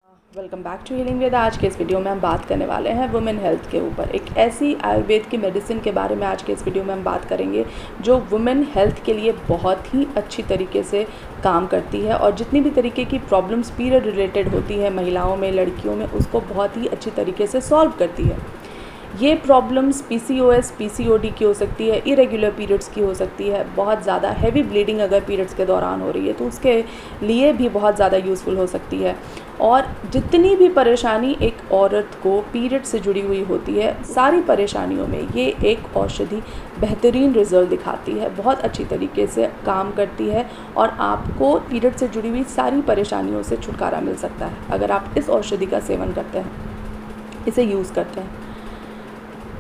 Welcome back to healing वेद। आज के इस वीडियो में हम बात करने वाले हैं वुमेन हेल्थ के ऊपर। एक ऐसी आयुर्वेद की मेडिसिन के बारे में आज के इस वीडियो में हम बात करेंगे जो वुमेन हेल्थ के लिए बहुत ही अच्छी तरीके से काम करती है और जितनी भी तरीके की प्रॉब्लम्स पीरियड रिलेटेड होती है महिलाओं में, लड़कियों में, उसको बहुत ही अच्छी तरीके से सॉल्व करती है। ये प्रॉब्लम्स PCOS, PCOD की हो सकती है, इरेगुलर पीरियड्स की हो सकती है, बहुत ज़्यादा हैवी ब्लीडिंग अगर पीरियड्स के दौरान हो रही है तो उसके लिए भी बहुत ज़्यादा यूज़फुल हो सकती है। और जितनी भी परेशानी एक औरत को पीरियड से जुड़ी हुई होती है, सारी परेशानियों में ये एक औषधि बेहतरीन रिजल्ट दिखाती है, बहुत अच्छी तरीके से काम करती है और आपको पीरियड से जुड़ी हुई सारी परेशानियों से छुटकारा मिल सकता है अगर आप इस औषधि का सेवन करते हैं, इसे यूज़ करते हैं।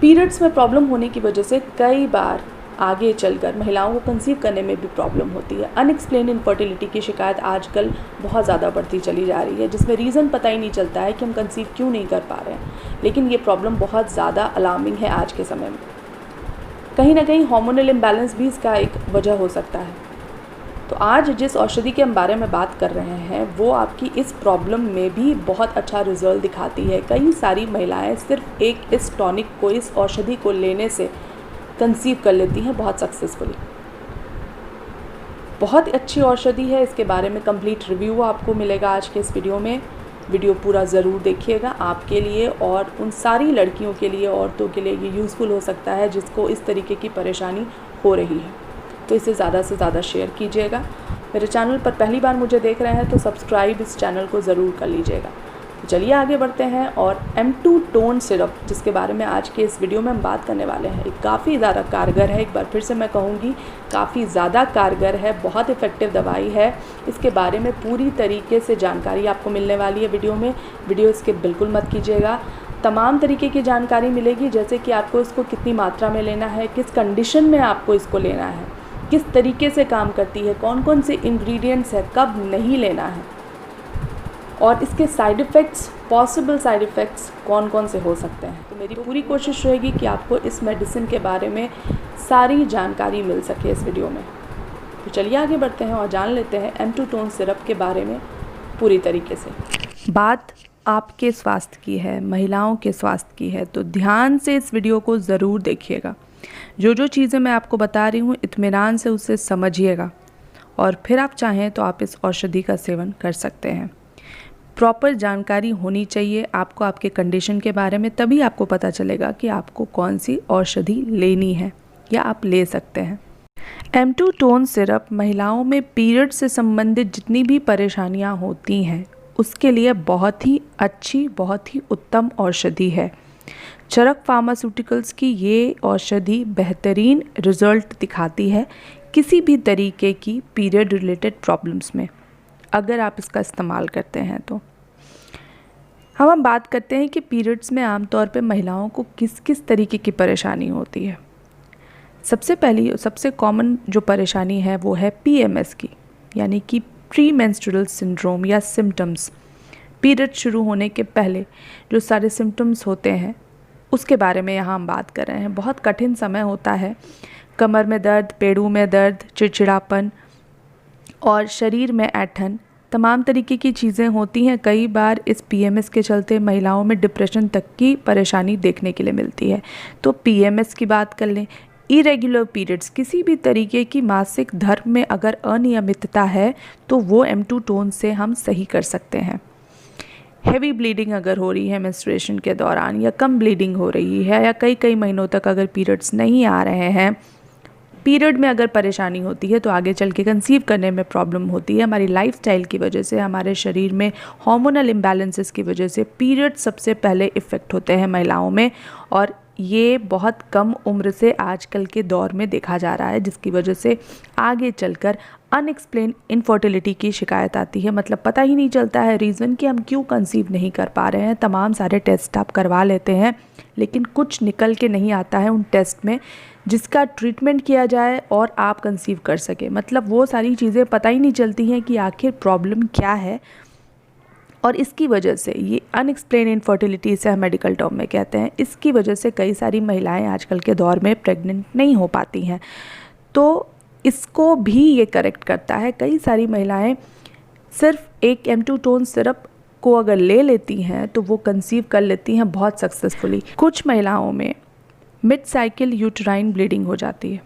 पीरियड्स में प्रॉब्लम होने की वजह से कई बार आगे चलकर महिलाओं को कंसीव करने में भी प्रॉब्लम होती है। अनएक्सप्लेन इनफर्टिलिटी की शिकायत आजकल बहुत ज़्यादा बढ़ती चली जा रही है, जिसमें रीज़न पता ही नहीं चलता है कि हम कंसीव क्यों नहीं कर पा रहे हैं। लेकिन ये प्रॉब्लम बहुत ज़्यादा अलार्मिंग है आज के समय में। कहीं ना कहीं हार्मोनल इम्बैलेंस भी इसका एक वजह हो सकता है। तो आज जिस औषधि के हम बारे में बात कर रहे हैं वो आपकी इस प्रॉब्लम में भी बहुत अच्छा रिजल्ट दिखाती है। कई सारी महिलाएं सिर्फ एक इस टॉनिक को, इस औषधि को लेने से कंसीव कर लेती हैं बहुत सक्सेसफुली। बहुत अच्छी औषधि है, इसके बारे में कंप्लीट रिव्यू आपको मिलेगा आज के इस वीडियो में। वीडियो पूरा ज़रूर देखिएगा, आपके लिए और उन सारी लड़कियों के लिए, औरतों के लिए ये यूज़फुल हो सकता है जिसको इस तरीके की परेशानी हो रही है। तो इसे ज़्यादा से ज़्यादा शेयर कीजिएगा। मेरे चैनल पर पहली बार मुझे देख रहे हैं तो सब्सक्राइब इस चैनल को ज़रूर कर लीजिएगा। तो चलिए आगे बढ़ते हैं। और M2 टोन सिरप जिसके बारे में आज के इस वीडियो में हम बात करने वाले हैं, काफ़ी ज़्यादा कारगर है। एक बार फिर से मैं कहूँगी, काफ़ी ज़्यादा कारगर है, बहुत इफ़ेक्टिव दवाई है। इसके बारे में पूरी तरीके से जानकारी आपको मिलने वाली है वीडियो में। वीडियो स्किप बिल्कुल मत कीजिएगा। तमाम तरीके की जानकारी मिलेगी, जैसे कि आपको इसको कितनी मात्रा में लेना है, किस कंडीशन में आपको इसको लेना है, किस तरीके से काम करती है, कौन कौन से इंग्रेडिएंट्स है, कब नहीं लेना है और इसके side effects, possible side effects कौन कौन से हो सकते हैं। तो मेरी पूरी कोशिश रहेगी कि आपको इस मेडिसिन के बारे में सारी जानकारी मिल सके इस वीडियो में। तो चलिए आगे बढ़ते हैं और जान लेते हैं M2 टोन सिरप के बारे में पूरी तरीके से। बात आपके स्वास्थ्य की है, महिलाओं के स्वास्थ्य की है, तो ध्यान से इस वीडियो को ज़रूर देखिएगा। जो जो चीज़ें मैं आपको बता रही हूँ इत्मीनान से उसे समझिएगा और फिर आप चाहें तो आप इस औषधि का सेवन कर सकते हैं। प्रॉपर जानकारी होनी चाहिए आपको आपके कंडीशन के बारे में, तभी आपको पता चलेगा कि आपको कौन सी औषधि लेनी है या आप ले सकते हैं। M2 टोन सिरप महिलाओं में पीरियड से संबंधित जितनी भी परेशानियाँ होती हैं उसके लिए बहुत ही अच्छी, बहुत ही उत्तम औषधि है। चरक फार्मास्यूटिकल्स की ये औषधि बेहतरीन रिजल्ट दिखाती है किसी भी तरीके की पीरियड रिलेटेड प्रॉब्लम्स में, अगर आप इसका इस्तेमाल करते हैं तो। हम बात करते हैं कि पीरियड्स में आमतौर पे महिलाओं को किस किस तरीके की परेशानी होती है। सबसे कॉमन जो परेशानी है वो है PMS की, यानी कि प्री मेंस्ट्रुअल सिंड्रोम या सिम्टम्स। पीरियड शुरू होने के पहले जो सारे सिम्टम्स होते हैं उसके बारे में यहाँ हम बात कर रहे हैं। बहुत कठिन समय होता है, कमर में दर्द, पेड़ों में दर्द, चिड़चिड़ापन और शरीर में ऐंठन, तमाम तरीके की चीज़ें होती हैं। कई बार इस PMS के चलते महिलाओं में डिप्रेशन तक की परेशानी देखने के लिए मिलती है। तो PMS की बात कर लें। इरेगुलर पीरियड्स, किसी भी तरीके की मासिक धर्म में अगर अनियमितता है तो वो M2 टोन से हम सही कर सकते हैं। हैवी ब्लीडिंग अगर हो रही है मेंस्ट्रुएशन के दौरान, या कम ब्लीडिंग हो रही है, या कई महीनों तक अगर पीरियड्स नहीं आ रहे हैं, पीरियड में अगर परेशानी होती है तो आगे चल के कंसीव करने में प्रॉब्लम होती है। हमारी लाइफस्टाइल की वजह से, हमारे शरीर में हार्मोनल इम्बैलेंसेस की वजह से पीरियड सबसे पहले इफ़ेक्ट होते हैं महिलाओं में, और ये बहुत कम उम्र से आजकल के दौर में देखा जा रहा है, जिसकी वजह से आगे चलकर अनएक्सप्लेन इनफर्टिलिटी की शिकायत आती है। मतलब पता ही नहीं चलता है रीज़न कि हम क्यों कंसीव नहीं कर पा रहे हैं। तमाम सारे टेस्ट आप करवा लेते हैं लेकिन कुछ निकल के नहीं आता है उन टेस्ट में जिसका ट्रीटमेंट किया जाए और आप कंसीव कर सके। मतलब वो सारी चीज़ें पता ही नहीं चलती हैं कि आखिर प्रॉब्लम क्या है, और इसकी वजह से ये अनएक्सप्लेन इनफर्टिलिटी से हम मेडिकल टर्म में कहते हैं, इसकी वजह से कई सारी महिलाएं आजकल के दौर में प्रेग्नेंट नहीं हो पाती हैं। तो इसको भी ये करेक्ट करता है। कई सारी महिलाएं सिर्फ एक M2 टोन सिरप को अगर ले लेती हैं तो वो कंसीव कर लेती हैं बहुत सक्सेसफुली। कुछ महिलाओं में मिड साइकिल यूट्राइन ब्लीडिंग हो जाती है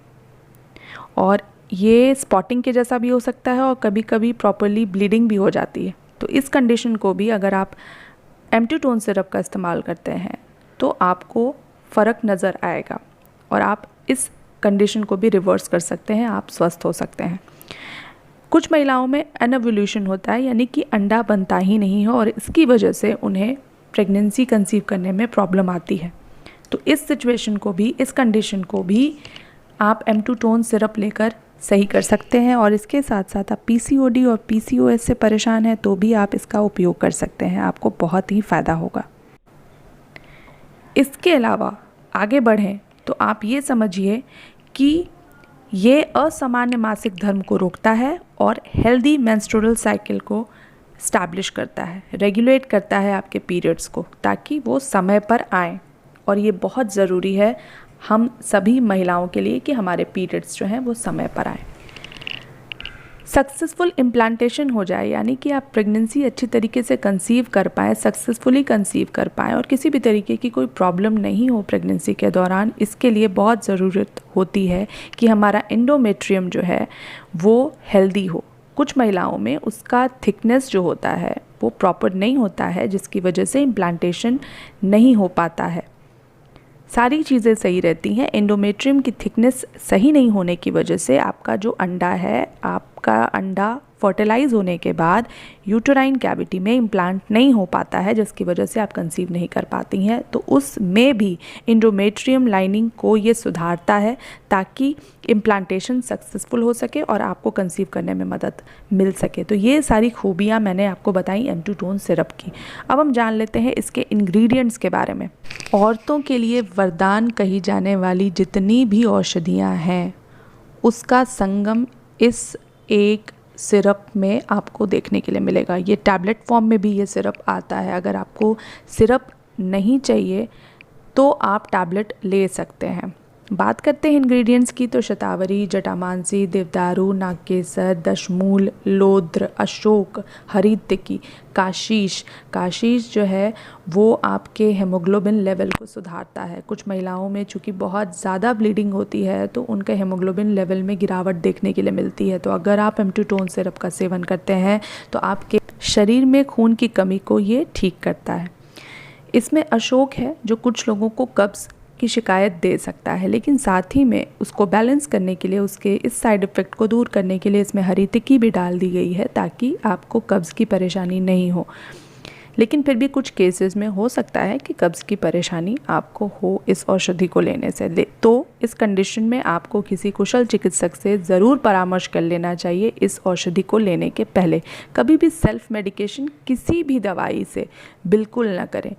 और ये स्पॉटिंग के जैसा भी हो सकता है और कभी कभी प्रॉपरली ब्लीडिंग भी हो जाती है। तो इस कंडीशन को भी अगर आप एम्प्टूटोन सिरप का इस्तेमाल करते हैं तो आपको फ़र्क नज़र आएगा और आप इस कंडीशन को भी रिवर्स कर सकते हैं, आप स्वस्थ हो सकते हैं। कुछ महिलाओं में एनोवुलेशन होता है, यानी कि अंडा बनता ही नहीं है और इसकी वजह से उन्हें प्रेगनेंसी कंसीव करने में प्रॉब्लम आती है। तो इस सिचुएशन को भी, इस कंडीशन को भी आप एम्प्टूटोन सिरप लेकर सही कर सकते हैं। और इसके साथ साथ आप PCOD और PCOS से परेशान हैं तो भी आप इसका उपयोग कर सकते हैं, आपको बहुत ही फ़ायदा होगा। इसके अलावा आगे बढ़ें तो आप ये समझिए कि ये असामान्य मासिक धर्म को रोकता है और हेल्दी मेंस्ट्रुअल साइकिल को स्टैब्लिश करता है, रेगुलेट करता है आपके पीरियड्स को, ताकि वो समय पर आएँ। और ये बहुत ज़रूरी है हम सभी महिलाओं के लिए कि हमारे पीरियड्स जो हैं वो समय पर आएँ। सक्सेसफुल इम्प्लांटेशन हो जाए, यानी कि आप प्रेगनेंसी अच्छी तरीके से कंसीव कर पाएँ, सक्सेसफुली कंसीव कर पाएँ और किसी भी तरीके की कोई प्रॉब्लम नहीं हो प्रेगनेंसी के दौरान, इसके लिए बहुत ज़रूरत होती है कि हमारा एंडोमेट्रियम जो है वो हेल्दी हो। कुछ महिलाओं में उसका थिकनेस जो होता है वो प्रॉपर नहीं होता है, जिसकी वजह से इम्प्लांटेशन नहीं हो पाता है। सारी चीज़ें सही रहती हैं, एंडोमेट्रियम की थिकनेस सही नहीं होने की वजह से आपका जो अंडा है, आपका अंडा फर्टिलाइज होने के बाद यूटेराइन कैविटी में इम्प्लांट नहीं हो पाता है, जिसकी वजह से आप कंसीव नहीं कर पाती हैं। तो उसमें भी एंडोमेट्रियम लाइनिंग को ये सुधारता है ताकि इम्प्लांटेशन सक्सेसफुल हो सके और आपको कंसीव करने में मदद मिल सके। तो ये सारी खूबियाँ मैंने आपको बताई एम्प्टूटोन सिरप की। अब हम जान लेते हैं इसके इंग्रेडिएंट्स के बारे में। औरतों के लिए वरदान कही जाने वाली जितनी भी औषधियाँ हैं उसका संगम इस एक सिरप में आपको देखने के लिए मिलेगा। ये टैबलेट फॉर्म में भी ये सिरप आता है। अगर आपको सिरप नहीं चाहिए तो आप टैबलेट ले सकते हैं। बात करते हैं इंग्रेडिएंट्स की तो शतावरी, जटामांसी, देवदारू, नागकेसर, दशमूल, लोद्र, अशोक, हरितकी, काशीश जो है वो आपके हेमोग्लोबिन लेवल को सुधारता है। कुछ महिलाओं में चूँकि बहुत ज़्यादा ब्लीडिंग होती है तो उनके हेमोग्लोबिन लेवल में गिरावट देखने के लिए मिलती है। तो अगर आप एम्प्टूटोन सिरप का सेवन करते हैं तो आपके शरीर में खून की कमी को ये ठीक करता है। इसमें अशोक है जो कुछ लोगों को कब्ज़ की शिकायत दे सकता है, लेकिन साथ ही में उसको बैलेंस करने के लिए, उसके इस साइड इफ़ेक्ट को दूर करने के लिए इसमें हरितकी भी डाल दी गई है ताकि आपको कब्ज़ की परेशानी नहीं हो। लेकिन फिर भी कुछ केसेस में हो सकता है कि कब्ज़ की परेशानी आपको हो इस औषधि को लेने से। तो इस कंडीशन में आपको किसी कुशल चिकित्सक से ज़रूर परामर्श कर लेना चाहिए इस औषधि को लेने के पहले। कभी भी सेल्फ मेडिकेशन किसी भी दवाई से बिल्कुल ना करें।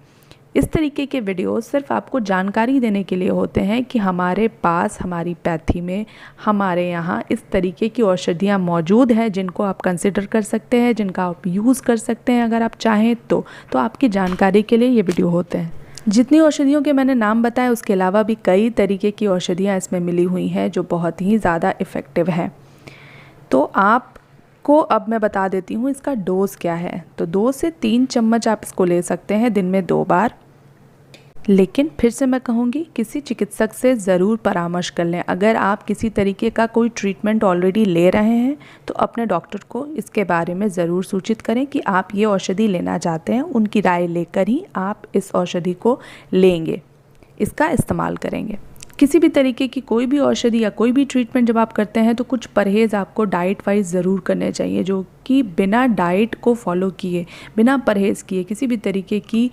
इस तरीके के वीडियोस सिर्फ आपको जानकारी देने के लिए होते हैं कि हमारे पास, हमारी पैथी में, हमारे यहाँ इस तरीके की औषधियाँ मौजूद हैं जिनको आप कंसिडर कर सकते हैं, जिनका आप यूज़ कर सकते हैं अगर आप चाहें तो आपकी जानकारी के लिए ये वीडियो होते हैं। जितनी औषधियों के मैंने नाम बताए उसके अलावा भी कई तरीके की औषधियाँ इसमें मिली हुई हैं जो बहुत ही ज़्यादा इफ़ेक्टिव हैं। तो आपको अब मैं बता देती हूँ इसका डोज़ क्या है। तो 2 से 3 चम्मच आप इसको ले सकते हैं दिन में 2 बार। लेकिन फिर से मैं कहूँगी किसी चिकित्सक से ज़रूर परामर्श कर लें। अगर आप किसी तरीके का कोई ट्रीटमेंट ऑलरेडी ले रहे हैं तो अपने डॉक्टर को इसके बारे में ज़रूर सूचित करें कि आप ये औषधि लेना चाहते हैं। उनकी राय लेकर ही आप इस औषधि को लेंगे, इसका इस्तेमाल करेंगे। किसी भी तरीके की कोई भी औषधि या कोई भी ट्रीटमेंट जब आप करते हैं तो कुछ परहेज़ आपको डाइट वाइज ज़रूर करने चाहिए, जो कि बिना डाइट को फॉलो किए, बिना परहेज़ किए किसी भी तरीके की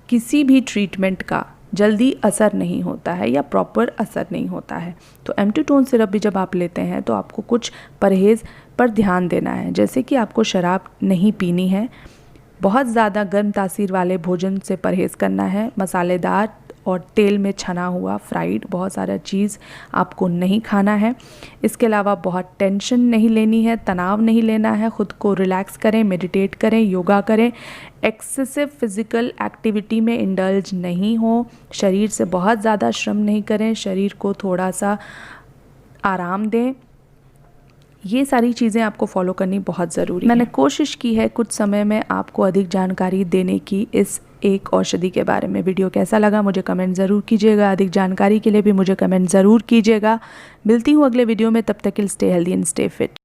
किसी भी ट्रीटमेंट का जल्दी असर नहीं होता है या प्रॉपर असर नहीं होता है। तो एम्प्टूटोन सिरप भी जब आप लेते हैं तो आपको कुछ परहेज़ पर ध्यान देना है, जैसे कि आपको शराब नहीं पीनी है, बहुत ज़्यादा गर्म तासीर वाले भोजन से परहेज़ करना है, मसालेदार और तेल में छना हुआ फ्राइड बहुत सारा चीज़ आपको नहीं खाना है। इसके अलावा बहुत टेंशन नहीं लेनी है, तनाव नहीं लेना है, ख़ुद को रिलैक्स करें, मेडिटेट करें, योगा करें, एक्सेसिव फिज़िकल एक्टिविटी में इंडल्ज नहीं हो, शरीर से बहुत ज़्यादा श्रम नहीं करें, शरीर को थोड़ा सा आराम दें। ये सारी चीज़ें आपको फॉलो करनी बहुत ज़रूरी है। मैंने कोशिश की है कुछ समय में आपको अधिक जानकारी देने की इस एक औषधि के बारे में। वीडियो कैसा लगा मुझे कमेंट ज़रूर कीजिएगा। अधिक जानकारी के लिए भी मुझे कमेंट ज़रूर कीजिएगा। मिलती हूँ अगले वीडियो में, तब तक के लिए stay healthy and stay fit.